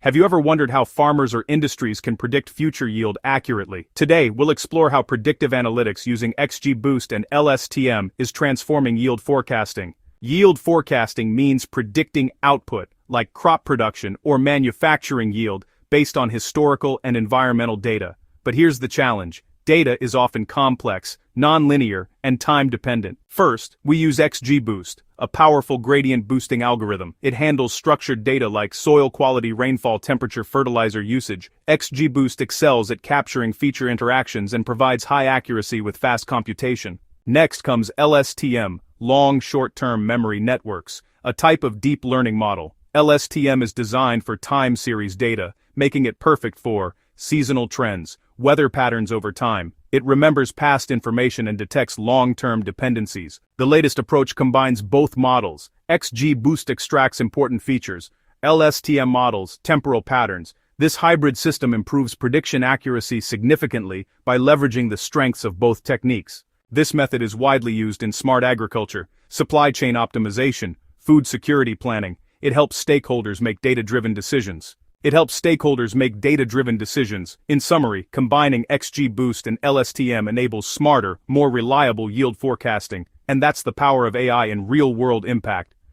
Have you ever wondered how farmers or industries can predict future yield accurately? Today, we'll explore how predictive analytics using XGBoost and LSTM is transforming yield forecasting. Yield forecasting means predicting output, like crop production or manufacturing yield, based on historical and environmental data. But here's the challenge. Data is often complex, non-linear, and time-dependent. First, we use XGBoost, a powerful gradient boosting algorithm. It handles structured data like soil quality, rainfall, temperature, fertilizer usage. XGBoost excels at capturing feature interactions and provides high accuracy with fast computation. Next comes LSTM, long short-term memory networks, a type of deep learning model. LSTM is designed for time series data, making it perfect for seasonal trends, weather patterns over time. It remembers past information and detects long-term dependencies. The latest approach combines both models. XGBoost extracts important features. LSTM models temporal patterns. This hybrid system improves prediction accuracy significantly by leveraging the strengths of both techniques. This method is widely used in smart agriculture, supply chain optimization, food security planning. It helps stakeholders make data-driven decisions. In summary, combining XGBoost and LSTM enables smarter, more reliable yield forecasting, and that's the power of AI in real-world impact.